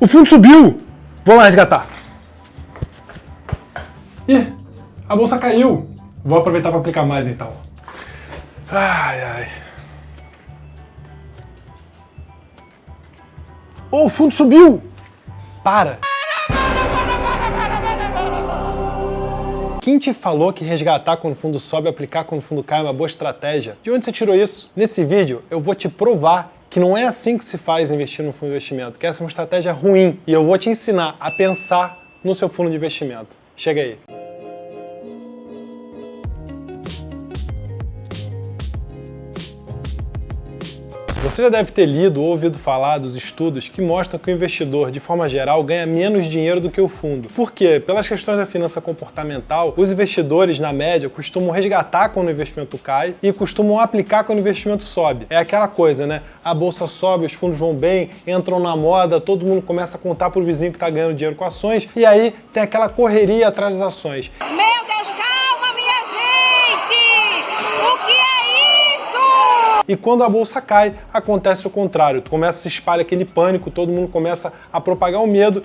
O fundo subiu! Vou lá resgatar. Ih, a bolsa caiu. Vou aproveitar para aplicar mais então. Ai, ai. Oh, o fundo subiu! Para! Quem te falou que resgatar quando o fundo sobe e aplicar quando o fundo cai é uma boa estratégia? De onde você tirou isso? Nesse vídeo eu vou te provar que não é assim que se faz investir no fundo de investimento, que essa é uma estratégia ruim e eu vou te ensinar a pensar no seu fundo de investimento. Chega aí. Você já deve ter lido ou ouvido falar dos estudos que mostram que o investidor, de forma geral, ganha menos dinheiro do que o fundo. Por quê? Pelas questões da finança comportamental, os investidores, na média, costumam resgatar quando o investimento cai e costumam aplicar quando o investimento sobe. É aquela coisa, né? A bolsa sobe, os fundos vão bem, entram na moda, todo mundo começa a contar pro vizinho que está ganhando dinheiro com ações e aí tem aquela correria atrás das ações. Meu Deus, calma, minha gente! O que é isso? E quando a bolsa cai, acontece o contrário. Tu começa a se espalhar aquele pânico, todo mundo começa a propagar o medo.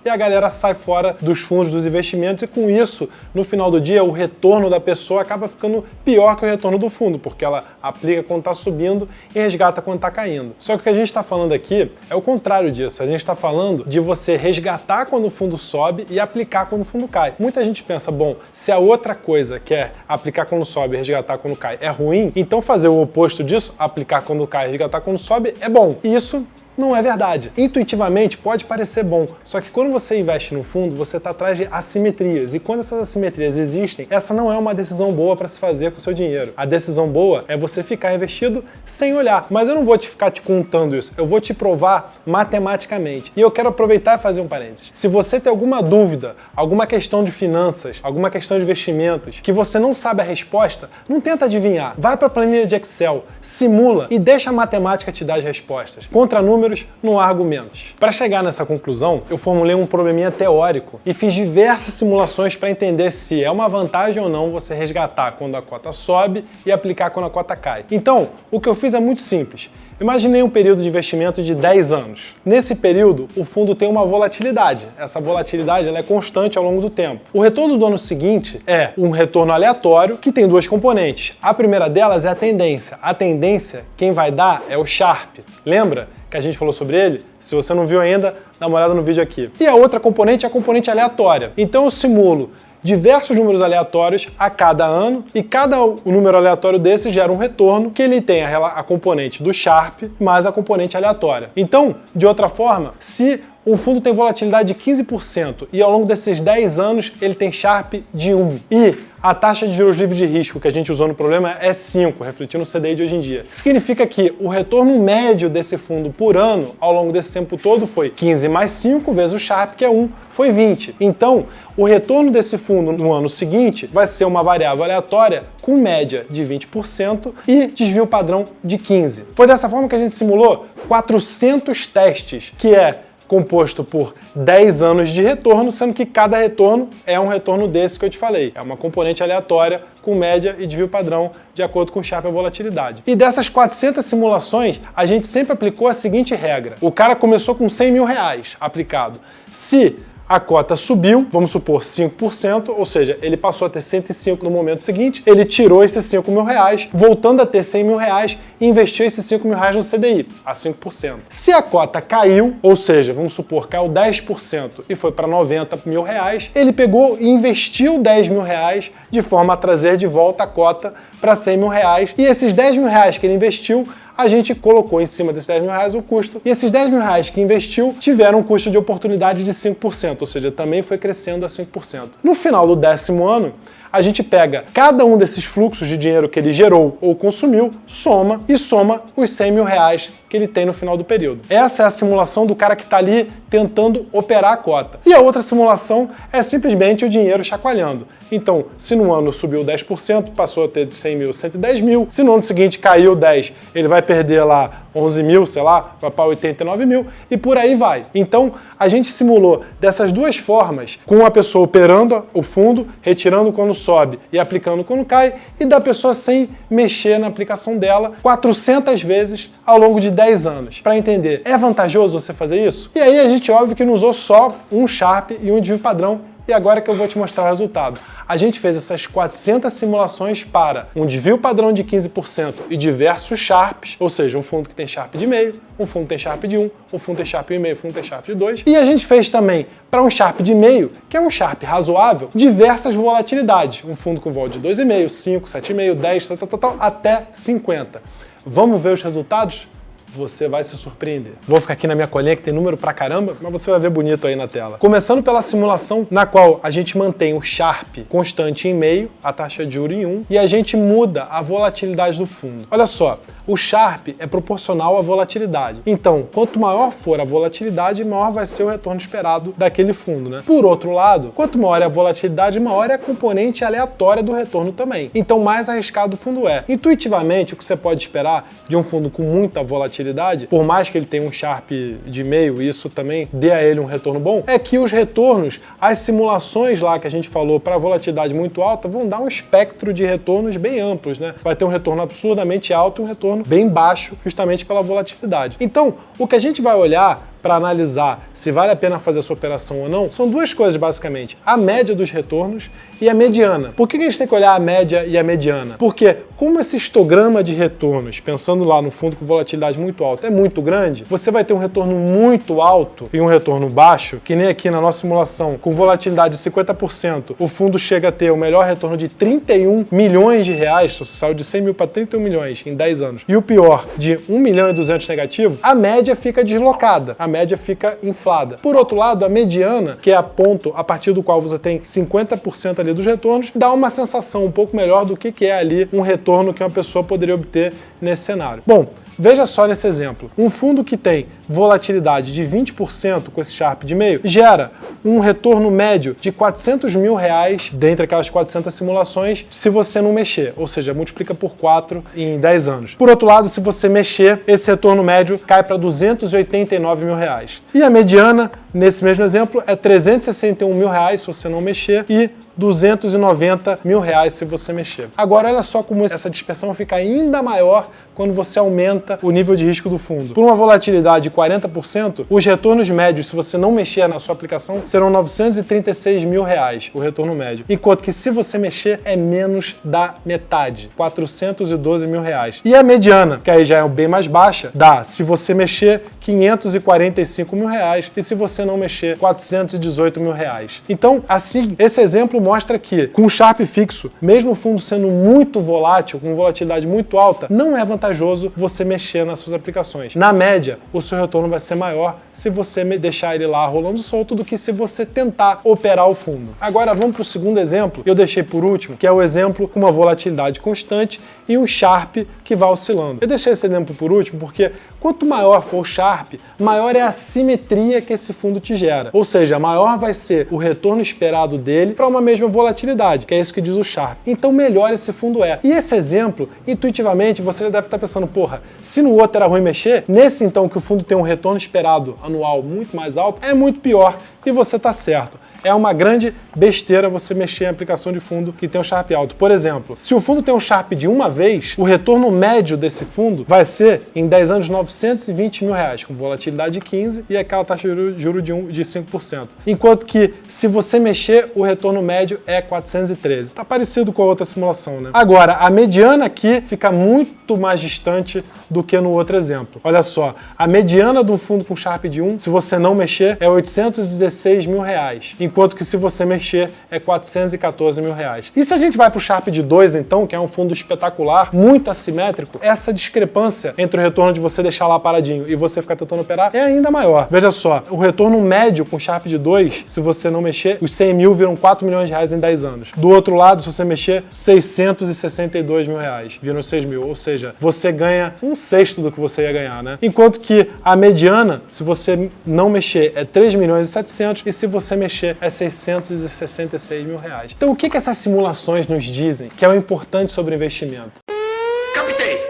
E a galera sai fora dos fundos dos investimentos e com isso, no final do dia, o retorno da pessoa acaba ficando pior que o retorno do fundo, porque ela aplica quando está subindo e resgata quando está caindo. Só que o que a gente está falando aqui é o contrário disso. A gente está falando de você resgatar quando o fundo sobe e aplicar quando o fundo cai. Muita gente pensa, bom, se a outra coisa que é aplicar quando sobe e resgatar quando cai é ruim, então fazer o oposto disso, aplicar quando cai e resgatar quando sobe, é bom. E isso não é verdade. Intuitivamente pode parecer bom, só que quando você investe no fundo, você está atrás de assimetrias. E quando essas assimetrias existem, essa não é uma decisão boa para se fazer com o seu dinheiro. A decisão boa é você ficar investido sem olhar. Mas eu não vou ficar te contando isso, eu vou te provar matematicamente. E eu quero aproveitar e fazer um parênteses. Se você tem alguma dúvida, alguma questão de finanças, alguma questão de investimentos, que você não sabe a resposta, não tenta adivinhar. Vai para a planilha de Excel, simula e deixa a matemática te dar as respostas. Contra números, não há argumentos. Para chegar nessa conclusão, eu formulei um probleminha teórico e fiz diversas simulações para entender se é uma vantagem ou não você resgatar quando a cota sobe e aplicar quando a cota cai. Então, o que eu fiz é muito simples. Imaginei um período de investimento de 10 anos. Nesse período, o fundo tem uma volatilidade. Essa volatilidade ela é constante ao longo do tempo. O retorno do ano seguinte é um retorno aleatório que tem duas componentes. A primeira delas é a tendência. A tendência, quem vai dar é o Sharpe. Lembra que a gente falou sobre ele? Se você não viu ainda, dá uma olhada no vídeo aqui. E a outra componente é a componente aleatória. Então eu simulo diversos números aleatórios a cada ano e cada número aleatório desse gera um retorno que ele tem a componente do Sharpe mais a componente aleatória. Então, de outra forma, se um fundo tem volatilidade de 15% e ao longo desses 10 anos ele tem Sharpe de 1 e a taxa de juros livres de risco que a gente usou no problema é 5, refletindo o CDI de hoje em dia. Significa que o retorno médio desse fundo por ano, ao longo desse tempo todo, foi 15 mais 5 vezes o Sharpe, que é 1, foi 20. Então, o retorno desse fundo no ano seguinte vai ser uma variável aleatória com média de 20% e desvio padrão de 15%. Foi dessa forma que a gente simulou 400 testes, que é composto por 10 anos de retorno, sendo que cada retorno é um retorno desse que eu te falei. É uma componente aleatória com média e desvio padrão de acordo com o Sharpe e a volatilidade. E dessas 400 simulações, a gente sempre aplicou a seguinte regra. O cara começou com 100 mil reais aplicado. Se a cota subiu, vamos supor 5%, ou seja, ele passou a ter 105 no momento seguinte, ele tirou esses 5 mil reais, voltando a ter 100 mil reais e investiu esses 5 mil reais no CDI, a 5%. Se a cota caiu, ou seja, vamos supor, caiu 10% e foi para 90 mil reais, ele pegou e investiu 10 mil reais de forma a trazer de volta a cota para 100 mil reais e esses 10 mil reais que ele investiu, a gente colocou em cima desses 10 mil reais o custo, e esses 10 mil reais que investiu tiveram um custo de oportunidade de 5%, ou seja, também foi crescendo a 5%. No final do 10º ano, a gente pega cada um desses fluxos de dinheiro que ele gerou ou consumiu, soma os 100 mil reais que ele tem no final do período. Essa é a simulação do cara que está ali tentando operar a cota. E a outra simulação é simplesmente o dinheiro chacoalhando. Então, se no ano subiu 10%, passou a ter de 100 mil 110 mil. Se no ano seguinte caiu 10, ele vai perder lá 11 mil, sei lá, vai para 89 mil e por aí vai. Então, a gente simulou dessas duas formas, com a pessoa operando o fundo, retirando quando sobe e aplicando quando cai, e da pessoa sem mexer na aplicação dela 400 vezes ao longo de 10 anos. Para entender, é vantajoso você fazer isso? E aí a gente, óbvio, que não usou só um Sharpe e um desvio padrão, e agora que eu vou te mostrar o resultado. A gente fez essas 400 simulações para um desvio padrão de 15% e diversos Sharps, ou seja, um fundo que tem Sharp de meio, um fundo que tem Sharp de 1, um fundo que tem Sharp de meio, um fundo que tem Sharp de 2. E a gente fez também para um Sharp de meio, que é um Sharp razoável, diversas volatilidades. Um fundo com vol de 2,5, 5, 7,5, 10, até 50. Vamos ver os resultados? Você vai se surpreender. Vou ficar aqui na minha colinha que tem número pra caramba, mas você vai ver bonito aí na tela. Começando pela simulação na qual a gente mantém o Sharp constante em meio, a taxa de juros em 1, e a gente muda a volatilidade do fundo. Olha só, o Sharp é proporcional à volatilidade. Então, quanto maior for a volatilidade, maior vai ser o retorno esperado daquele fundo, né? Por outro lado, quanto maior é a volatilidade, maior é a componente aleatória do retorno também. Então, mais arriscado o fundo é. Intuitivamente, o que você pode esperar de um fundo com muita volatilidade, por mais que ele tenha um Sharp de meio, e isso também dê a ele um retorno bom, é que os retornos, as simulações lá que a gente falou para volatilidade muito alta, vão dar um espectro de retornos bem amplos, né? Vai ter um retorno absurdamente alto e um retorno bem baixo, justamente pela volatilidade. Então, o que a gente vai olhar para analisar se vale a pena fazer essa operação ou não, são duas coisas basicamente: a média dos retornos e a mediana. Por que a gente tem que olhar a média e a mediana? Porque como esse histograma de retornos, pensando lá no fundo com volatilidade muito alta, é muito grande, você vai ter um retorno muito alto e um retorno baixo, que nem aqui na nossa simulação, com volatilidade de 50%, o fundo chega a ter o melhor retorno de 31 milhões de reais, se você saiu de 100 mil para 31 milhões em 10 anos, e o pior, de 1 milhão e 200 negativo, a média fica deslocada. A média fica inflada. Por outro lado, a mediana, que é a ponto a partir do qual você tem 50% ali dos retornos, dá uma sensação um pouco melhor do que é ali um retorno que uma pessoa poderia obter nesse cenário. Bom, veja só nesse exemplo. Um fundo que tem volatilidade de 20% com esse Sharp de meio gera um retorno médio de 400 mil reais dentre aquelas 400 simulações se você não mexer, ou seja, multiplica por 4 em 10 anos. Por outro lado, se você mexer, esse retorno médio cai para 289 mil reais. E a mediana, nesse mesmo exemplo, é 361 mil reais se você não mexer e 290 mil reais se você mexer. Agora, olha só como essa dispersão fica ainda maior quando você aumenta o nível de risco do fundo. Por uma volatilidade de 40%, os retornos médios, se você não mexer na sua aplicação, serão 936 mil reais, o retorno médio. Enquanto que se você mexer, é menos da metade, 412 mil reais. E a mediana, que aí já é bem mais baixa, dá, se você mexer, 545 mil reais e se você não mexer, 418 mil reais. Então, assim, esse exemplo mostra que com o Sharp fixo, mesmo o fundo sendo muito volátil, com volatilidade muito alta, não é vantajoso você mexer nas suas aplicações. Na média, o seu retorno vai ser maior se você deixar ele lá rolando solto do que se você tentar operar o fundo. Agora vamos para o segundo exemplo, que eu deixei por último, que é o exemplo com uma volatilidade constante e um Sharp que vai oscilando. Eu deixei esse exemplo por último porque quanto maior for o Sharp, maior é a simetria que esse fundo te gera. Ou seja, maior vai ser o retorno esperado dele para uma mesma volatilidade, que é isso que diz o Sharp. Então melhor esse fundo é. E esse exemplo, intuitivamente, você já deve estar pensando, porra, se no outro era ruim mexer, nesse então que o fundo tem um retorno esperado anual muito mais alto, é muito pior. E você está certo. É uma grande besteira você mexer em aplicação de fundo que tem um Sharp alto. Por exemplo, se o fundo tem um Sharp de uma vez, o retorno médio desse fundo vai ser, em 10 anos, 920 mil reais, com volatilidade de 15% e aquela taxa de juros de 5%. Enquanto que, se você mexer, o retorno médio é 413. Está parecido com a outra simulação, né? Agora, a mediana aqui fica muito mais distante do que no outro exemplo. Olha só, a mediana de um fundo com Sharp de 1, se você não mexer, é 816 mil reais. Enquanto que se você mexer, é 414 mil reais. E se a gente vai para o Sharp de 2, então, que é um fundo espetacular, muito assimétrico, essa discrepância entre o retorno de você deixar lá paradinho e você ficar tentando operar é ainda maior. Veja só, o retorno médio com Sharp de 2, se você não mexer, os 100 mil viram 4 milhões de reais em 10 anos. Do outro lado, se você mexer, 662 mil reais, viram 6 mil. Ou seja, você ganha um sexto do que você ia ganhar, né? Enquanto que a mediana, se você não mexer, é 3 milhões e 700 e se você mexer, é 666 mil reais. Então o que essas simulações nos dizem que é o importante sobre investimento? Captei!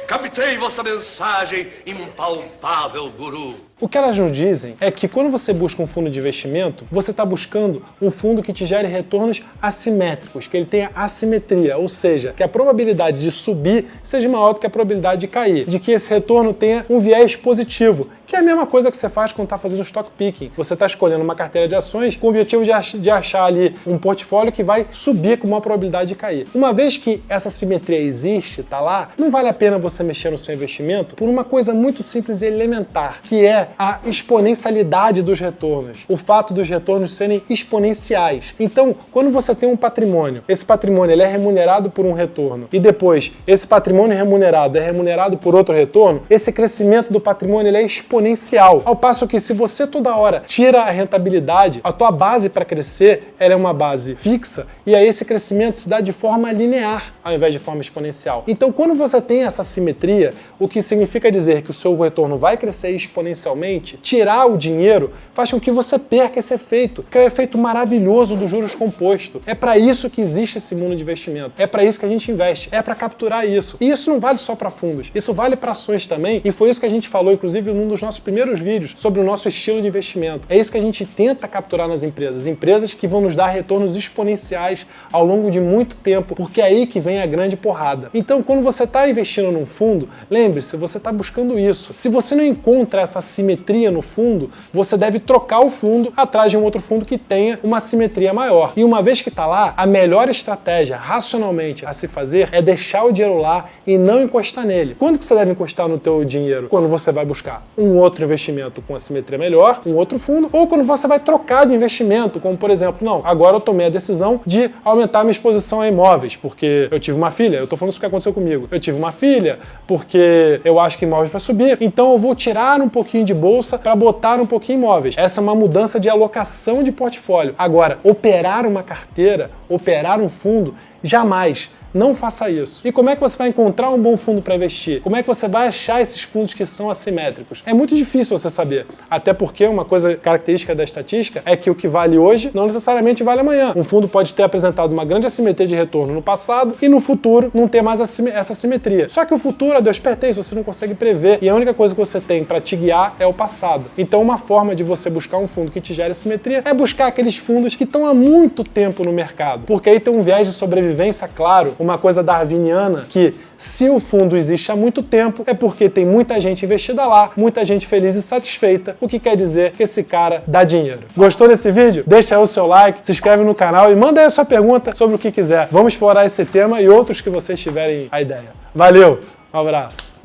Captei vossa mensagem, impalpável guru. O que elas nos dizem é que quando você busca um fundo de investimento, você está buscando um fundo que te gere retornos assimétricos, que ele tenha assimetria, ou seja, que a probabilidade de subir seja maior do que a probabilidade de cair, de que esse retorno tenha um viés positivo, que é a mesma coisa que você faz quando está fazendo stock picking. Você está escolhendo uma carteira de ações com o objetivo de achar ali um portfólio que vai subir com uma probabilidade de cair. Uma vez que essa simetria existe, está lá, não vale a pena você mexer no seu investimento por uma coisa muito simples e elementar, que é a exponencialidade dos retornos, o fato dos retornos serem exponenciais. Então, quando você tem um patrimônio, esse patrimônio ele é remunerado por um retorno e depois esse patrimônio remunerado é remunerado por outro retorno, esse crescimento do patrimônio ele é exponencial. Ao passo que se você toda hora tira a rentabilidade, a tua base para crescer ela é uma base fixa e aí esse crescimento se dá de forma linear ao invés de forma exponencial. Então, quando você tem essa simetria, o que significa dizer que o seu retorno vai crescer exponencialmente, tirar o dinheiro faz com que você perca esse efeito, que é o efeito maravilhoso dos juros compostos. É para isso que existe esse mundo de investimento. É para isso que a gente investe. É para capturar isso. E isso não vale só para fundos. Isso vale para ações também. E foi isso que a gente falou, inclusive, num dos nossos primeiros vídeos sobre o nosso estilo de investimento. É isso que a gente tenta capturar nas empresas. Empresas que vão nos dar retornos exponenciais ao longo de muito tempo, porque é aí que vem a grande porrada. Então, quando você está investindo num fundo, lembre-se, você está buscando isso. Se você não encontra essa simetria no fundo, você deve trocar o fundo atrás de um outro fundo que tenha uma simetria maior. E uma vez que está lá, a melhor estratégia, racionalmente, a se fazer é deixar o dinheiro lá e não encostar nele. Quando que você deve encostar no teu dinheiro? Quando você vai buscar um outro investimento com a simetria melhor, um outro fundo, ou quando você vai trocar de investimento, como por exemplo, não, agora eu tomei a decisão de aumentar minha exposição a imóveis, porque eu tive uma filha, eu tô falando isso porque aconteceu comigo, eu tive uma filha, porque eu acho que imóveis vai subir, então eu vou tirar um pouquinho de bolsa para botar um pouquinho em imóveis. Essa é uma mudança de alocação de portfólio. Agora, operar uma carteira, operar um fundo, jamais. Não faça isso. E como é que você vai encontrar um bom fundo para investir? Como é que você vai achar esses fundos que são assimétricos? É muito difícil você saber. Até porque uma coisa característica da estatística é que o que vale hoje não necessariamente vale amanhã. Um fundo pode ter apresentado uma grande assimetria de retorno no passado e no futuro não ter mais essa assimetria. Só que o futuro, a Deus pertence, você não consegue prever e a única coisa que você tem para te guiar é o passado. Então uma forma de você buscar um fundo que te gere assimetria é buscar aqueles fundos que estão há muito tempo no mercado. Porque aí tem um viés de sobrevivência claro, uma coisa darwiniana, que se o fundo existe há muito tempo, é porque tem muita gente investida lá, muita gente feliz e satisfeita, o que quer dizer que esse cara dá dinheiro. Gostou desse vídeo? Deixa aí o seu like, se inscreve no canal e manda aí a sua pergunta sobre o que quiser. Vamos explorar esse tema e outros que vocês tiverem a ideia. Valeu, um abraço.